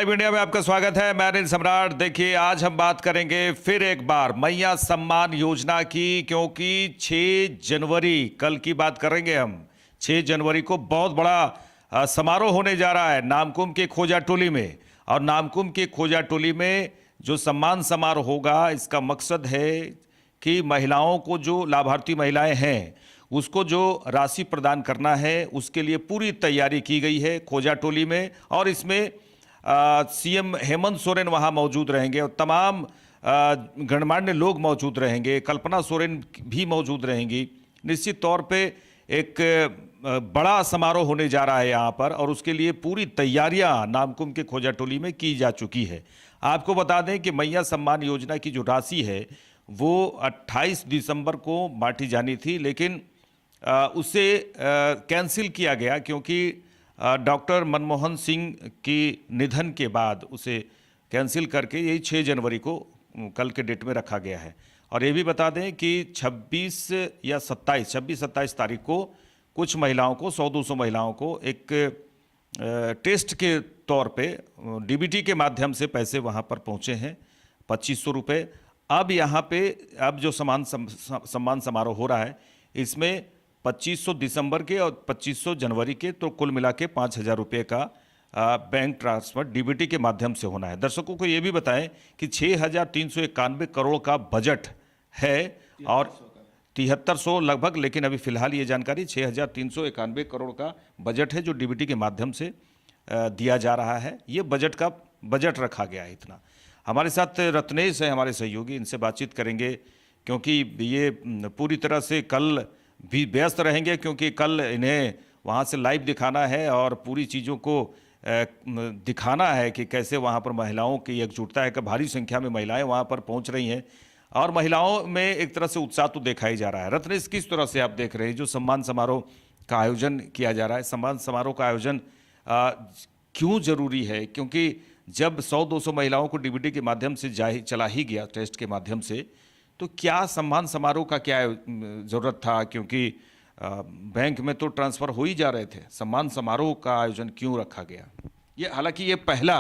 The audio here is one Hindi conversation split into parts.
लाइव इंडिया में आपका स्वागत है। मैं अनिल सम्राट। देखिए, आज हम बात करेंगे फिर एक बार मैया सम्मान योजना की, क्योंकि 6 जनवरी कल की बात करेंगे हम। 6 जनवरी को बहुत बड़ा समारोह होने जा रहा है नामकुम के खोजा टोली में। और नामकुम के खोजा टोली में जो सम्मान समारोह होगा, इसका मकसद है कि महिलाओं को, जो लाभार्थी महिलाएं हैं, उसको जो राशि प्रदान करना है, उसके लिए पूरी तैयारी की गई है खोजा टोली में। और इसमें सीएम हेमंत सोरेन वहां मौजूद रहेंगे और तमाम गणमान्य लोग मौजूद रहेंगे। कल्पना सोरेन भी मौजूद रहेंगी। निश्चित तौर पे एक बड़ा समारोह होने जा रहा है यहाँ पर, और उसके लिए पूरी तैयारियां नामकुम के खोजा टोली में की जा चुकी है। आपको बता दें कि मैया सम्मान योजना की जो राशि है वो 28 दिसंबर को बांटी जानी थी, लेकिन उसे कैंसिल किया गया, क्योंकि डॉक्टर मनमोहन सिंह की निधन के बाद उसे कैंसिल करके यही 6 जनवरी को कल के डेट में रखा गया है। और ये भी बता दें कि 26-27 तारीख को कुछ महिलाओं को, 100-200 महिलाओं को एक टेस्ट के तौर पे डीबीटी के माध्यम से पैसे वहाँ पर पहुँचे हैं, 2500 रुपये। अब यहाँ पे जो सम्मान समारोह हो रहा है, इसमें 2500 दिसंबर के और 2500 जनवरी के, तो कुल मिला के 5000 रुपये का बैंक ट्रांसफर डीबीटी के माध्यम से होना है। दर्शकों को ये भी बताएं कि 6391 करोड़ का बजट है और 7300 लगभग, लेकिन अभी फिलहाल ये जानकारी 6391 करोड़ का बजट है जो डीबीटी के माध्यम से दिया जा रहा है। ये बजट रखा गया है इतना। हमारे साथ रत्नेश है, हमारे सहयोगी, इनसे बातचीत करेंगे, क्योंकि ये पूरी तरह से कल भी व्यस्त रहेंगे, क्योंकि कल इन्हें वहाँ से लाइव दिखाना है और पूरी चीज़ों को दिखाना है कि कैसे वहाँ पर महिलाओं की एकजुटता है, कि भारी संख्या में महिलाएं वहाँ पर पहुँच रही हैं और महिलाओं में एक तरह से उत्साह तो देखा ही जा रहा है। रत्नेश, किस तरह से आप देख रहे हैं जो सम्मान समारोह का आयोजन किया जा रहा है? सम्मान समारोह का आयोजन क्यों जरूरी है? क्योंकि जब 100-200 महिलाओं को डीबीटी के माध्यम से चला ही गया, टेस्ट के माध्यम से, तो क्या सम्मान समारोह का क्या ज़रूरत था? क्योंकि बैंक में तो ट्रांसफ़र हो ही जा रहे थे। सम्मान समारोह का आयोजन क्यों रखा गया? हालांकि ये पहला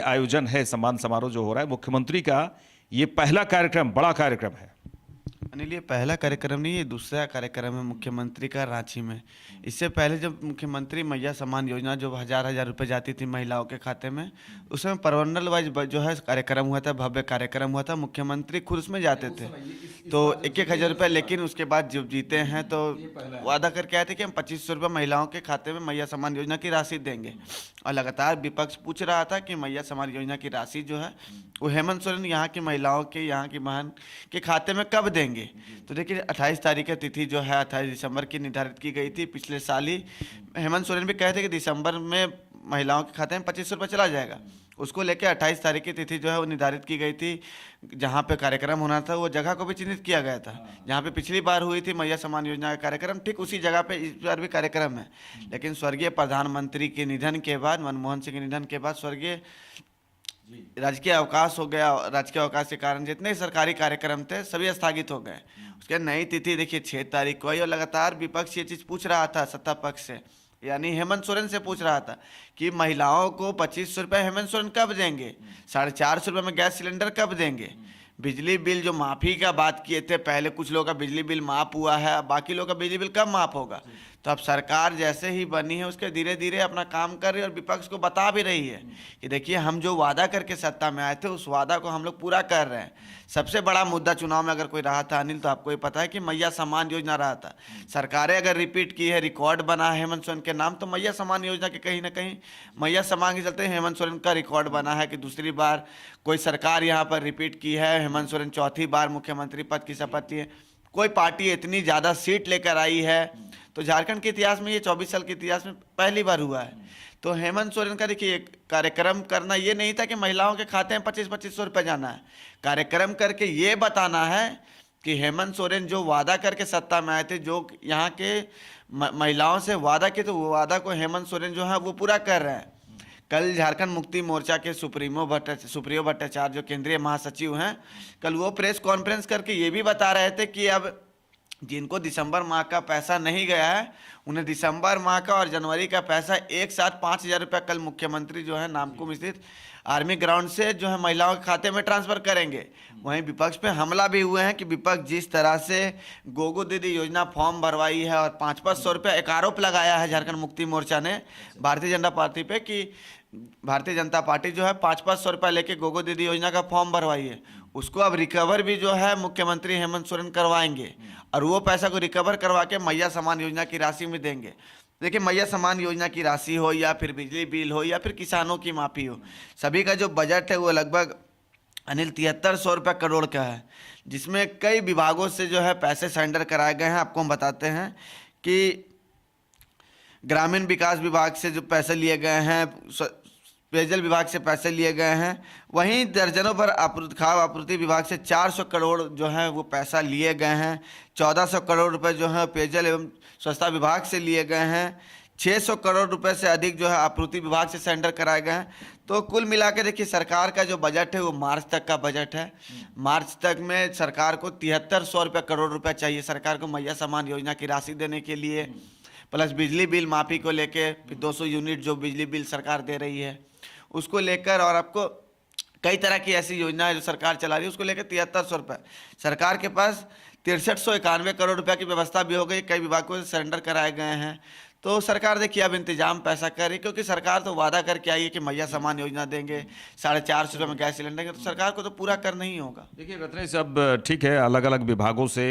आयोजन है, सम्मान समारोह जो हो रहा है मुख्यमंत्री का, ये पहला कार्यक्रम, बड़ा कार्यक्रम है। अनिल, ये पहला कार्यक्रम नहीं, ये दूसरा कार्यक्रम है मुख्यमंत्री का रांची में। इससे पहले जब मुख्यमंत्री मैया सम्मान योजना जो हजार रुपए जाती थी महिलाओं के खाते में, उसमें परमंडल वाइज जो है कार्यक्रम हुआ था, भव्य कार्यक्रम हुआ था, मुख्यमंत्री खुद उसमें जाते थे, तो 1-1 हज़ार रुपये। लेकिन उसके बाद जब जीते हैं तो वादा करके आए थे कि हम 2500 रुपये महिलाओं के खाते में मैया सम्मान योजना की राशि देंगे। और लगातार विपक्ष पूछ रहा था कि मैया सम्मान योजना की राशि जो है वो हेमंत सोरेन यहाँ की महिलाओं के, यहाँ की बहन के खाते में कब देंगे। तो देखिए, 28 तारीख की तिथि जो है 28 दिसंबर की निर्धारित की गई थी। पिछले साल ही हेमंत सोरेन भी कहे थे कि दिसंबर में महिलाओं के खाते में 2500 रुपये चला जाएगा। उसको लेकर 28 तारीख की तिथि जो है वो निर्धारित की गई थी। जहाँ पे कार्यक्रम होना था वो जगह को भी चिन्हित किया गया था। जहाँ पे पिछली बार हुई थी मैया सम्मान योजना का कार्यक्रम, ठीक उसी जगह पे इस बार भी कार्यक्रम है। लेकिन स्वर्गीय प्रधानमंत्री के निधन के बाद, मनमोहन सिंह के निधन के बाद, स्वर्गीय राजकीय अवकाश हो गया। राजकीय अवकाश के कारण जितने सरकारी कार्यक्रम थे सभी स्थगित हो गए। उसके नई तिथि देखिए 6 तारीख को आई, और लगातार विपक्ष ये चीज़ पूछ रहा था सत्ता पक्ष से, यानी हेमंत सोरेन से पूछ रहा था कि महिलाओं को 2500 रुपये हेमंत सोरेन कब देंगे, 450 रुपये में गैस सिलेंडर कब देंगे, बिजली बिल जो माफ़ी का बात किए थे पहले, कुछ लोगों का बिजली बिल माफ़ हुआ है, बाकी लोगों का बिजली बिल कब माफ़ होगा। तो अब सरकार जैसे ही बनी है उसके धीरे धीरे अपना काम कर रही है और विपक्ष को बता भी रही है कि देखिए, हम जो वादा करके सत्ता में आए थे उस वादा को हम लोग पूरा कर रहे हैं। सबसे बड़ा मुद्दा चुनाव में अगर कोई रहा था अनिल, तो आपको ये पता है कि मैया सम्मान योजना रहा था। सरकारें अगर रिपीट की है, रिकॉर्ड बना है हेमंत सोरेन के नाम, तो मैया सम्मान योजना के कहीं ना कहीं मैया सम्मान के चलते हेमंत सोरेन का रिकॉर्ड बना है कि दूसरी बार कोई सरकार यहाँ पर रिपीट की है। हेमंत सोरेन चौथी बार मुख्यमंत्री पद की शपथ लिए। कोई पार्टी इतनी ज़्यादा सीट लेकर आई है तो झारखंड के इतिहास में, ये 24 साल के इतिहास में पहली बार हुआ है। तो हेमंत सोरेन का देखिए कार्यक्रम करना ये नहीं था कि महिलाओं के खाते में 2500 रुपये जाना है। कार्यक्रम करके ये बताना है कि हेमंत सोरेन जो वादा करके सत्ता में आए थे, जो यहाँ के महिलाओं से वादा किए, तो वो वादा को हेमंत सोरेन जो है वो पूरा कर रहे हैं। कल झारखंड मुक्ति मोर्चा के सुप्रीयो भट्टाचार्य जो केंद्रीय महासचिव हैं, कल वो प्रेस कॉन्फ्रेंस करके ये भी बता रहे थे कि अब जिनको दिसंबर माह का पैसा नहीं गया है उन्हें दिसंबर माह का और जनवरी का पैसा एक साथ 5,000 रुपया कल मुख्यमंत्री जो है नामकुम स्थित आर्मी ग्राउंड से जो है महिलाओं के खाते में ट्रांसफर करेंगे। वहीं विपक्ष पे हमला भी हुए हैं कि विपक्ष जिस तरह से गोगो दीदी योजना फॉर्म भरवाई है और 500-500 रुपया एक आरोप लगाया है झारखंड मुक्ति मोर्चा ने भारतीय जनता पार्टी पे कि भारतीय जनता पार्टी जो है 500-500 रुपया लेके गोगो दीदी योजना का फॉर्म भरवाई है, उसको अब रिकवर भी जो है मुख्यमंत्री हेमंत सोरेन करवाएंगे और वो पैसा को रिकवर करवा के मैया सम्मान योजना की राशि में देंगे। देखिए, मैया सम्मान योजना की राशि हो या फिर बिजली बिल हो या फिर किसानों की माफ़ी हो, सभी का जो बजट है वो लगभग अनिल 7300 रुपये करोड़ का है, जिसमें कई विभागों से जो है पैसे सरेंडर कराए गए हैं। आपको हम बताते हैं कि ग्रामीण विकास विभाग से जो पैसे लिए गए हैं, पेयजल विभाग से पैसे लिए गए हैं, वहीं दर्जनों पर खाद्य आपूर्ति विभाग से 400 करोड़ जो है वो पैसा लिए गए हैं। 1400 करोड़ रुपए जो है पेयजल एवं स्वच्छता विभाग से लिए गए हैं। 600 करोड़ रुपए से अधिक जो है आपूर्ति विभाग से सेंडर कराए गए हैं। तो कुल मिला के देखिए, सरकार का जो बजट है वो मार्च तक का बजट है। मार्च तक में सरकार को 7300 रुपये करोड़ रुपये चाहिए सरकार को मैया सम्मान योजना की राशि देने के लिए, प्लस बिजली बिल माफ़ी को लेके 200 यूनिट जो बिजली बिल सरकार दे रही है उसको लेकर, और आपको कई तरह की ऐसी योजनाएं जो सरकार चला रही है उसको लेकर 7300 रुपये। सरकार के पास 6391 करोड़ रुपए की व्यवस्था भी हो गई, कई विभागों से सरेंडर कराए गए हैं। तो सरकार देखिए अब इंतजाम पैसा कर रही, क्योंकि सरकार तो वादा करके आई है कि मैया सम्मान योजना देंगे, 450 रुपये में गैस सिलेंडर देंगे, तो सरकार को तो पूरा करना ही होगा। देखिए रत्नेश, अब ठीक है, अलग अलग विभागों से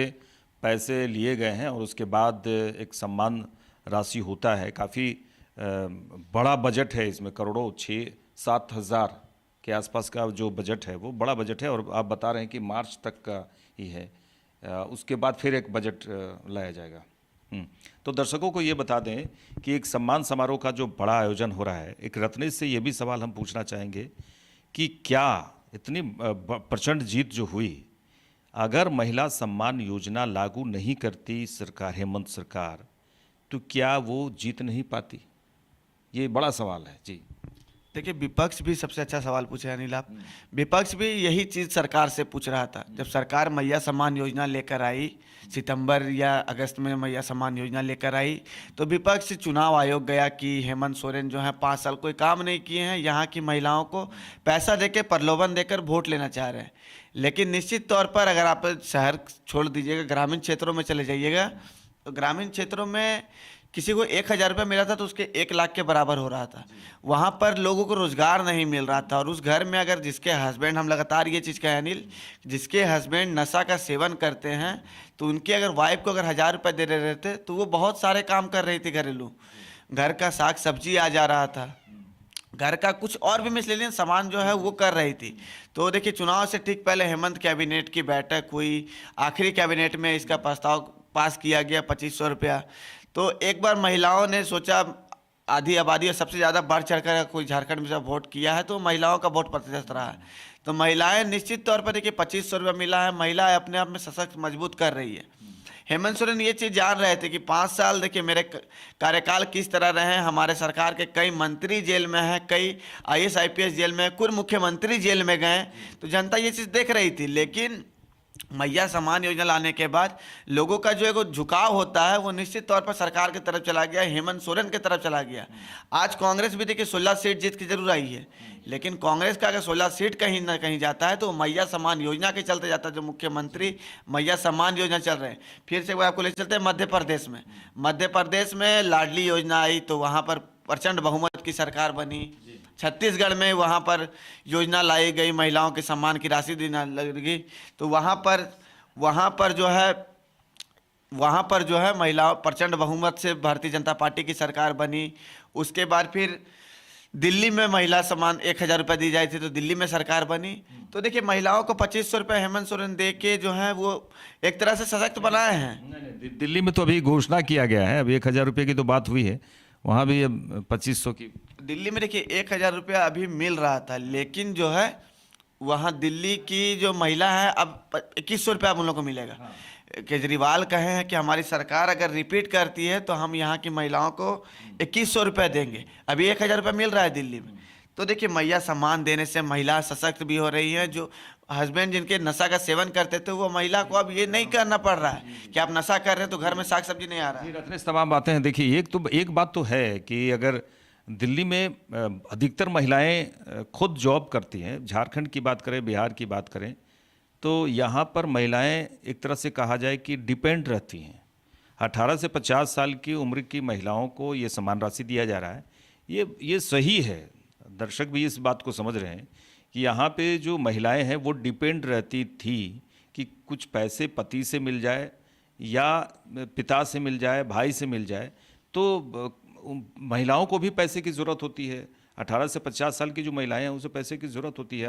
पैसे लिए गए हैं और उसके बाद एक सम्मान राशि होता है। काफ़ी बड़ा बजट है इसमें, करोड़ों 6-7 हज़ार के आसपास का जो बजट है वो बड़ा बजट है, और आप बता रहे हैं कि मार्च तक का ही है, उसके बाद फिर एक बजट लाया जाएगा। तो दर्शकों को ये बता दें कि एक सम्मान समारोह का जो बड़ा आयोजन हो रहा है, एक रत्नेश से ये भी सवाल हम पूछना चाहेंगे कि क्या इतनी प्रचंड जीत जो हुई, अगर महिला सम्मान योजना लागू नहीं करती सरकार, हेमंत सरकार, तो क्या वो जीत नहीं पाती? ये बड़ा सवाल है जी। देखिए, विपक्ष भी सबसे अच्छा सवाल पूछे अनिल आप। विपक्ष भी यही चीज़ सरकार से पूछ रहा था। जब सरकार मैया सम्मान योजना लेकर आई, सितंबर या अगस्त में मैया सम्मान योजना लेकर आई, तो विपक्ष चुनाव आयोग गया कि हेमंत सोरेन जो है 5 साल कोई काम नहीं किए हैं, यहाँ की महिलाओं को पैसा देके प्रलोभन देकर वोट लेना चाह रहे हैं। लेकिन निश्चित तौर पर अगर आप शहर छोड़ दीजिएगा, ग्रामीण क्षेत्रों में चले जाइएगा, तो ग्रामीण क्षेत्रों में किसी को 1000 रुपये मिला था तो उसके 1 लाख के बराबर हो रहा था। वहाँ पर लोगों को रोजगार नहीं मिल रहा था, और उस घर में अगर जिसके हस्बैंड, हम लगातार ये चीज़ कहें अनिल, जिसके हस्बैंड नशा का सेवन करते हैं, तो उनकी अगर वाइफ को अगर 1000 रुपये दे रहे थे तो वो बहुत सारे काम कर रही थी घरेलू, घर का साग सब्जी आ जा रहा था, घर का कुछ और भी मिसलेनियस सामान जो है वो कर रही थी। तो देखिए, चुनाव से ठीक पहले हेमंत कैबिनेट की बैठक हुई, आखिरी कैबिनेट में इसका प्रस्ताव पास किया गया 2500 रुपया। तो एक बार महिलाओं ने सोचा, आधी आबादी और सबसे ज़्यादा बढ़ चढ़कर कोई झारखंड में जब वोट किया है तो महिलाओं का वोट प्रतिशत रहा है। तो महिलाएं निश्चित तौर पर देखिए 2500 रुपये मिला है, महिला अपने आप में सशक्त मजबूत कर रही है। हेमंत सोरेन ये चीज़ जान रहे थे कि 5 साल देखिए मेरे कार्यकाल किस तरह रहे हैं, हमारे सरकार के कई मंत्री जेल में हैं, कई IAS IPS जेल में, कुछ मुख्यमंत्री जेल में गए, तो जनता ये चीज़ देख रही थी। लेकिन मैया सम्मान योजना लाने के बाद लोगों का जो एक झुकाव होता है वो निश्चित तौर पर सरकार की तरफ चला गया, हेमंत सोरेन की तरफ चला गया। आज कांग्रेस भी देखिए 16 सीट जीत के जरूर आई है, लेकिन कांग्रेस का अगर 16 सीट कहीं ना कहीं जाता है तो मैया सम्मान योजना के चलते जाता है। जो मुख्यमंत्री मैया सम्मान योजना चल रहे हैं, फिर से वो आपको ले चलते हैं मध्य प्रदेश में। मध्य प्रदेश में लाडली योजना आई तो वहाँ पर प्रचंड बहुमत की सरकार बनी। छत्तीसगढ़ में वहाँ पर योजना लाई गई, महिलाओं के सम्मान की राशि देना लगी, तो वहाँ पर जो है महिलाओं प्रचंड बहुमत से भारतीय जनता पार्टी की सरकार बनी। उसके बाद फिर दिल्ली में महिला सम्मान 1000 रुपये दी जाती थी तो दिल्ली में सरकार बनी। तो देखिए, महिलाओं को 2500 रुपये हेमंत सोरेन दे के जो है वो एक तरह से सशक्त बनाए हैं। दिल्ली में तो अभी घोषणा किया गया है, अभी 1000 रुपये की तो बात हुई है, वहाँ भी 2500 की। दिल्ली में देखिए 1000 रुपया अभी मिल रहा था, लेकिन जो है वहाँ दिल्ली की जो महिला है अब 2100 रुपया हम लोग को मिलेगा। केजरीवाल कहे हैं कि हमारी सरकार अगर रिपीट करती है तो हम यहाँ की महिलाओं को 2100 रुपये देंगे, अभी 1000 रुपये मिल रहा है दिल्ली में। तो देखिए, मैया सम्मान देने से महिला सशक्त भी हो रही है। जो हस्बैंड जिनके नशा का सेवन करते थे, वो महिला को अब ये नहीं करना पड़ रहा है कि आप नशा कर रहे हैं तो घर में साग सब्जी नहीं आ रहा जी है। रत्नेश, तमाम बातें हैं। देखिए, एक बात तो है कि अगर दिल्ली में अधिकतर महिलाएं खुद जॉब करती हैं, झारखंड की बात करें, बिहार की बात करें, तो यहाँ पर महिलाएं एक तरह से कहा जाए कि डिपेंड रहती हैं। 18 से 50 साल की उम्र की महिलाओं को ये समान राशि दिया जा रहा है। ये सही है, दर्शक भी इस बात को समझ रहे हैं कि यहाँ पे जो महिलाएं हैं वो डिपेंड रहती थी कि कुछ पैसे पति से मिल जाए या पिता से मिल जाए, भाई से मिल जाए, तो महिलाओं को भी पैसे की ज़रूरत होती है। 18 से 50 साल की जो महिलाएं हैं उसे पैसे की ज़रूरत होती है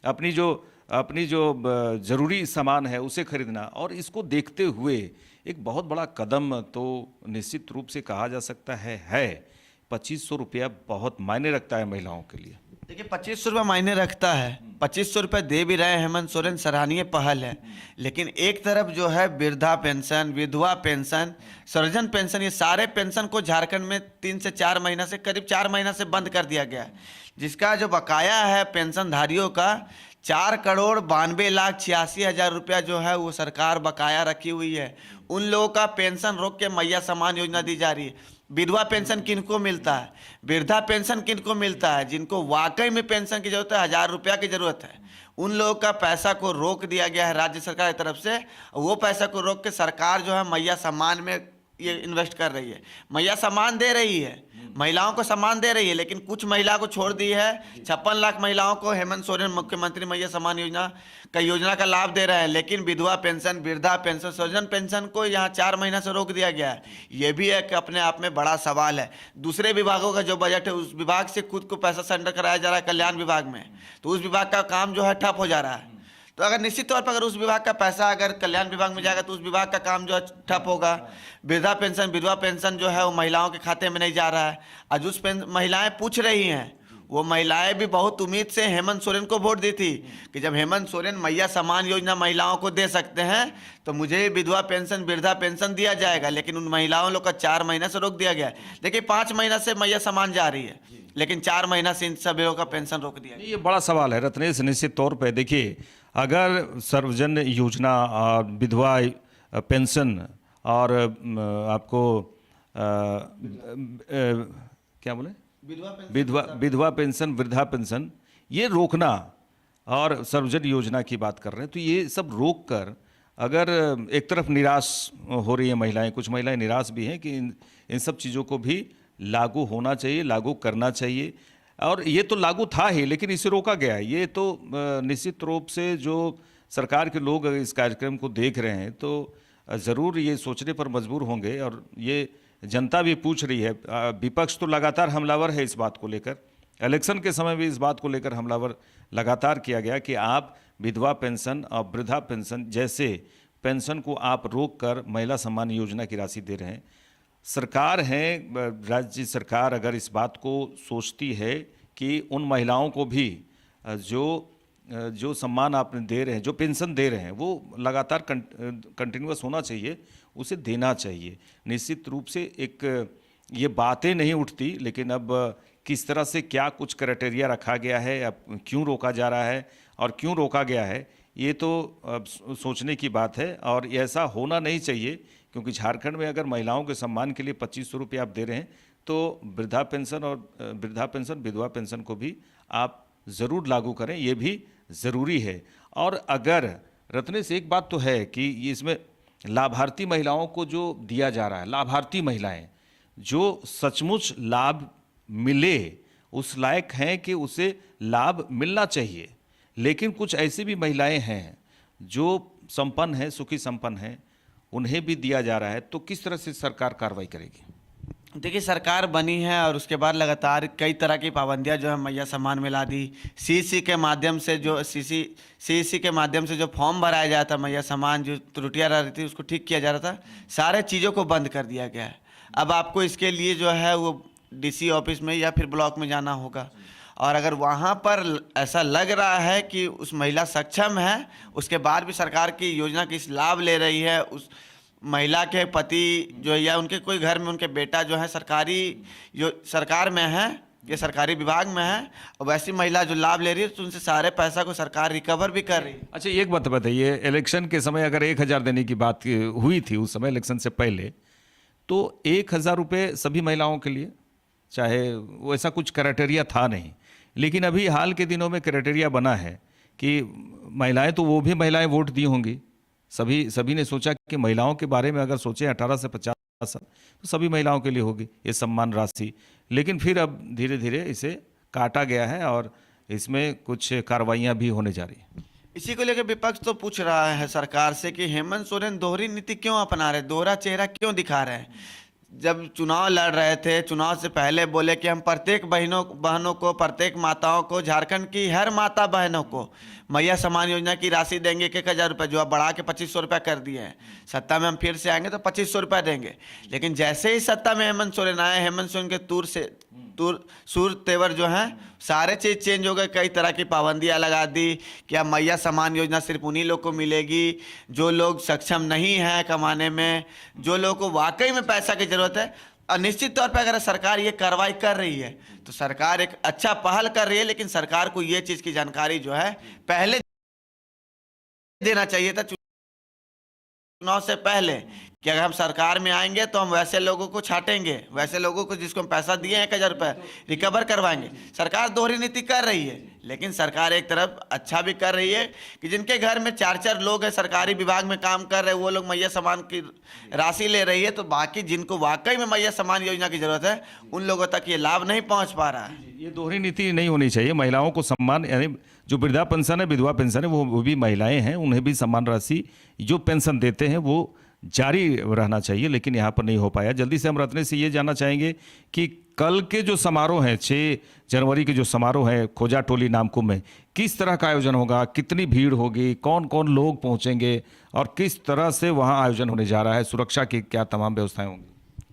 अपनी जो ज़रूरी सामान है उसे खरीदना। और इसको देखते हुए एक बहुत बड़ा कदम तो निश्चित रूप से कहा जा सकता है। 2500 रुपया बहुत मायने रखता है महिलाओं के लिए। देखिए, 2500 रुपये मायने रखता है। 2500 रुपये दे भी रहे हैं हेमंत सोरेन, सराहनीय पहल है। लेकिन एक तरफ जो है वृद्धा पेंशन, विधवा पेंशन, सर्जन पेंशन, ये सारे पेंशन को झारखंड में 3 से 4 महीना से करीब 4 महीना से बंद कर दिया गया है। जिसका जो बकाया है पेंशनधारियों का 4,92,86,000 रुपया जो है वो सरकार बकाया रखी हुई है। उन लोगों का पेंशन रोक के मैया सम्मान योजना दी जा रही है। विधवा पेंशन किनको मिलता है, वृद्धा पेंशन किनको मिलता है, जिनको वाकई में पेंशन की जरूरत है, 1,000 रुपया की जरूरत है, उन लोगों का पैसा को रोक दिया गया है राज्य सरकार की तरफ से। वो पैसा को रोक के सरकार जो है मैया सम्मान में ये इन्वेस्ट कर रही है। मैया सम्मान दे रही है, महिलाओं को सम्मान दे रही है, लेकिन कुछ महिला को छोड़ दी है। 56 लाख महिलाओं को हेमंत सोरेन मुख्यमंत्री मैया सम्मान योजना का लाभ दे रहे हैं, लेकिन विधवा पेंशन, वृद्धा पेंशन, स्वजन पेंशन को यहाँ 4 महीना से रोक दिया गया है। ये भी एक अपने आप में बड़ा सवाल है। दूसरे विभागों का जो बजट है, उस विभाग से खुद को पैसा सेंटर कराया जा रहा है कल्याण विभाग में, तो उस विभाग का काम जो है ठप हो जा रहा है। तो अगर निश्चित तौर पर अगर उस विभाग का पैसा अगर कल्याण विभाग में जाएगा तो उस विभाग का काम जो है ठप होगा। वृद्धा पेंशन, विधवा पेंशन जो है वो महिलाओं के खाते में नहीं जा रहा है। आज उस महिलाएं पूछ रही हैं, वो महिलाएं भी बहुत उम्मीद से हेमंत सोरेन को वोट दी थी कि जब हेमंत सोरेन मैया सम्मान योजना महिलाओं को दे सकते हैं तो मुझे विधवा पेंशन, वृद्धा पेंशन दिया जाएगा। लेकिन उन महिलाओं लोग का 4 महीना से रोक दिया गया है। देखिए, 5 महीना से मैया सम्मान जा रही है, लेकिन 4 महीना से इन सभी का पेंशन रोक दिया गया। ये बड़ा सवाल है रत्नेश। निश्चित तौर पे देखिए, अगर सर्वजन योजना और विधवा पेंशन और आपको क्या बोले, विधवा पेंशन, वृद्धा पेंशन, ये रोकना और सर्वजन योजना की बात कर रहे हैं, तो ये सब रोक कर अगर एक तरफ निराश हो रही है महिलाएं, कुछ महिलाएं निराश भी हैं कि इन सब चीज़ों को भी लागू होना चाहिए, लागू करना चाहिए। और ये तो लागू था ही, लेकिन इसे रोका गया है। ये तो निश्चित रूप से जो सरकार के लोग इस कार्यक्रम को देख रहे हैं तो ज़रूर ये सोचने पर मजबूर होंगे। और ये जनता भी पूछ रही है। विपक्ष तो लगातार हमलावर है इस बात को लेकर। इलेक्शन के समय भी इस बात को लेकर हमलावर लगातार किया गया कि आप विधवा पेंशन और वृद्धा पेंशन जैसे पेंशन को आप रोक कर महिला सम्मान योजना की राशि दे रहे हैं। सरकार है, राज्य सरकार अगर इस बात को सोचती है कि उन महिलाओं को भी जो सम्मान आप दे रहे हैं, जो पेंशन दे रहे हैं, वो लगातार कंटिन्यूअस होना चाहिए, उसे देना चाहिए। निश्चित रूप से एक ये बातें नहीं उठती, लेकिन अब किस तरह से क्या कुछ क्राइटेरिया रखा गया है, अब क्यों रोका जा रहा है और क्यों रोका गया है, ये तो अब सोचने की बात है। और ऐसा होना नहीं चाहिए, क्योंकि झारखंड में अगर महिलाओं के सम्मान के लिए 2500 रुपये आप दे रहे हैं तो वृद्धा पेंशन, विधवा पेंशन को भी आप ज़रूर लागू करें, ये भी ज़रूरी है। और अगर रत्नेश, एक बात तो है कि इसमें लाभार्थी महिलाओं को जो दिया जा रहा है, लाभार्थी महिलाएं जो सचमुच लाभ मिले, उस लायक हैं कि उसे लाभ मिलना चाहिए। लेकिन कुछ ऐसी भी महिलाएं हैं जो संपन्न हैं, सुखी संपन्न हैं, उन्हें भी दिया जा रहा है। तो किस तरह से सरकार कार्रवाई करेगी? देखिए, सरकार बनी है और उसके बाद लगातार कई तरह की पाबंदियां जो है मैया सम्मान में ला दी। सीसी के माध्यम से जो सीसी के माध्यम से जो फॉर्म भराया जाता मैया सम्मान, जो त्रुटियां रह रही थी उसको ठीक किया जा रहा था, सारे चीज़ों को बंद कर दिया गया है। अब आपको इसके लिए जो है वो DC ऑफिस में या फिर ब्लॉक में जाना होगा। और अगर वहाँ पर ऐसा लग रहा है कि उस महिला सक्षम है, उसके बाद भी सरकार की योजना की लाभ ले रही है, उस महिला के पति जो या उनके कोई घर में उनके बेटा जो है सरकारी जो सरकार में है, ये सरकारी विभाग में है, और वैसी महिला जो लाभ ले रही है तो उनसे सारे पैसा को सरकार रिकवर भी कर रही है। अच्छा, एक बात बताइए, इलेक्शन के समय अगर 1,000 देने की बात हुई थी उस समय इलेक्शन से पहले, तो 1,000 रुपये सभी महिलाओं के लिए, चाहे वो ऐसा कुछ क्राइटेरिया था नहीं, लेकिन अभी हाल के दिनों में क्राइटेरिया बना है कि महिलाएं, तो वो भी महिलाएं वोट दी होंगी, सभी ने सोचा कि महिलाओं के बारे में अगर सोचें 18 से 50 साल तो सभी महिलाओं के लिए होगी ये सम्मान राशि, लेकिन फिर अब धीरे धीरे इसे काटा गया है और इसमें कुछ कार्रवाइयाँ भी होने जा रही हैं। इसी को लेकर विपक्ष तो पूछ रहा है सरकार से कि हेमंत सोरेन दोहरी नीति क्यों अपना रहे, दोहरा चेहरा क्यों दिखा रहे हैं। जब चुनाव लड़ रहे थे, चुनाव से पहले बोले कि हम प्रत्येक बहनों को, प्रत्येक माताओं को, झारखंड की हर माता बहनों को मैया सम्मान योजना की राशि देंगे 1,000 रुपये, जो अब बढ़ा के 2,500 रुपये कर दिए हैं। सत्ता में हम फिर से आएंगे तो 2,500 रुपये देंगे। लेकिन जैसे ही सत्ता में हेमंत सोरेन आए, हेमंत सोरेन के सूर तेवर जो हैं सारे चीज़ चेंज हो गए। कई तरह की पाबंदियां लगा दी कि अब मैया सम्मान योजना सिर्फ उन्हीं लोग को मिलेगी जो लोग सक्षम नहीं हैं कमाने में, जो लोगों को वाकई में पैसा की जरूरत है। और निश्चित तौर पर अगर सरकार ये कार्रवाई कर रही है तो सरकार एक अच्छा पहल कर रही है, लेकिन सरकार को ये चीज़ की जानकारी जो है पहले देना चाहिए था, चुनाव से पहले, कि अगर हम सरकार में आएंगे तो हम वैसे लोगों को छाटेंगे, वैसे लोगों को जिसको हम पैसा दिए 1,000 रुपये रिकवर करवाएंगे। सरकार दोहरी नीति कर रही है, लेकिन सरकार एक तरफ अच्छा भी कर रही है कि जिनके घर में 4-4 लोग हैं सरकारी विभाग में काम कर रहे हैं, वो लोग मैया सम्मान की राशि ले रही है, तो बाकी जिनको वाकई में मैया सम्मान योजना की जरूरत है उन लोगों तक ये लाभ नहीं पहुँच पा रहा है। ये दोहरी नीति नहीं होनी चाहिए। महिलाओं को सम्मान, यानी जो वृद्धा पेंशन है, विधवा पेंशन है, वो भी महिलाएं हैं, उन्हें भी सम्मान राशि जो पेंशन देते हैं वो जारी रहना चाहिए, लेकिन यहाँ पर नहीं हो पाया। जल्दी से हम रत्ने से ये जानना चाहेंगे कि कल के जो समारोह हैं, 6 जनवरी के जो समारोह है खोजा टोली नामकुम में, किस तरह का आयोजन होगा, कितनी भीड़ होगी, कौन कौन लोग पहुँचेंगे और किस तरह से वहाँ आयोजन होने जा रहा है, सुरक्षा की क्या तमाम व्यवस्थाएं होंगी?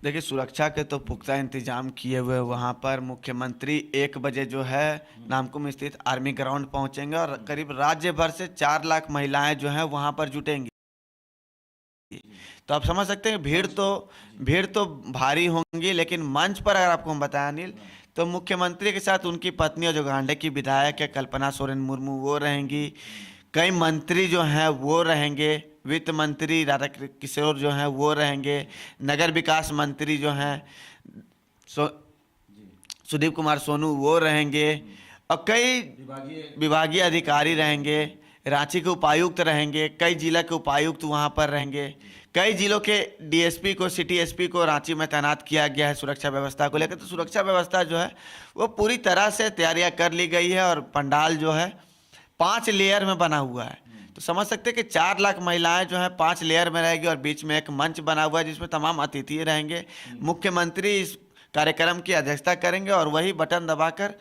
देखिए, सुरक्षा के तो पुख्ता इंतजाम किए हुए वहाँ पर मुख्यमंत्री 1 बजे जो है नामकुम स्थित आर्मी ग्राउंड पहुँचेंगे और करीब राज्य भर से 4 लाख महिलाएं जो हैं वहाँ पर जुटेंगी। तो आप समझ सकते हैं भीड़ तो भारी होंगी, लेकिन मंच पर अगर आपको हम बताएं अनिल, तो मुख्यमंत्री के साथ उनकी पत्नी और जो गांडे की विधायक है कल्पना सोरेन मुर्मू वो रहेंगी, कई मंत्री जो हैं वो रहेंगे, वित्त मंत्री राधा किशोर जो हैं वो रहेंगे, नगर विकास मंत्री जो हैं सुदीप कुमार सोनू वो रहेंगे, और कई विभागीय अधिकारी रहेंगे, रांची के उपायुक्त रहेंगे, कई जिला के उपायुक्त वहां पर रहेंगे, कई जिलों के डीएसपी को, सिटी एसपी को रांची में तैनात किया गया है सुरक्षा व्यवस्था को लेकर। तो सुरक्षा व्यवस्था जो है वो पूरी तरह से तैयारियां कर ली गई है और पंडाल जो है 5 लेयर में बना हुआ है। तो समझ सकते हैं कि 4 लाख महिलाएं जो हैं 5 लेयर में रहेगी और बीच में एक मंच बना हुआ है जिसमें तमाम अतिथि रहेंगे। मुख्यमंत्री इस कार्यक्रम की अध्यक्षता करेंगे और वही बटन दबाकर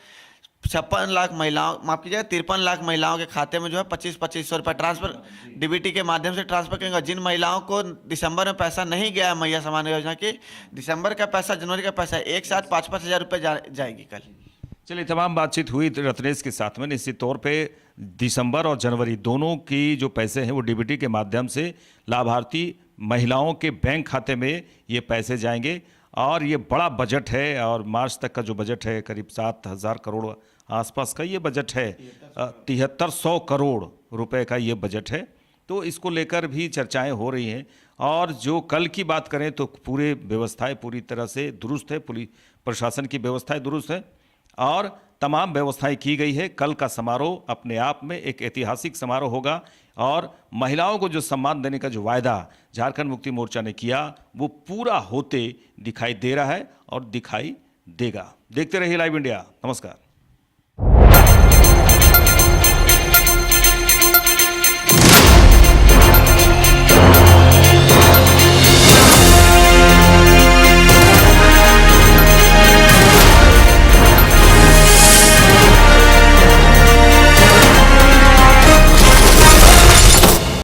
56 लाख महिलाओं, माफ कीजिएगा 53 लाख महिलाओं के खाते में जो है 25-2500 रुपये ट्रांसफर डीबीटी के माध्यम से ट्रांसफर करेंगे। और जिन महिलाओं को दिसंबर में पैसा नहीं गया मैया सम्मान योजना की, दिसंबर का पैसा, जनवरी का पैसा एक साथ 5-5 हज़ार रुपये जाएगी कल। चलिए, तमाम बातचीत हुई रत्नेश के साथ में। निश्चित तौर पे दिसंबर और जनवरी दोनों की जो पैसे हैं वो डीबीटी के माध्यम से लाभार्थी महिलाओं के बैंक खाते में ये पैसे जाएंगे और ये बड़ा बजट है। और मार्च तक का जो बजट है करीब 7,000 करोड़ आसपास का ये बजट है, 7300 करोड़ रुपए का ये बजट है। तो इसको लेकर भी चर्चाएं हो रही हैं। और जो कल की बात करें तो पूरे व्यवस्थाएं पूरी तरह से दुरुस्त है, पुलिस प्रशासन की व्यवस्थाएं दुरुस्त है और तमाम व्यवस्थाएं की गई है। कल का समारोह अपने आप में एक ऐतिहासिक समारोह होगा और महिलाओं को जो सम्मान देने का जो वायदा झारखंड मुक्ति मोर्चा ने किया वो पूरा होते दिखाई दे रहा है और दिखाई देगा। देखते रहिए लाइव इंडिया। नमस्कार।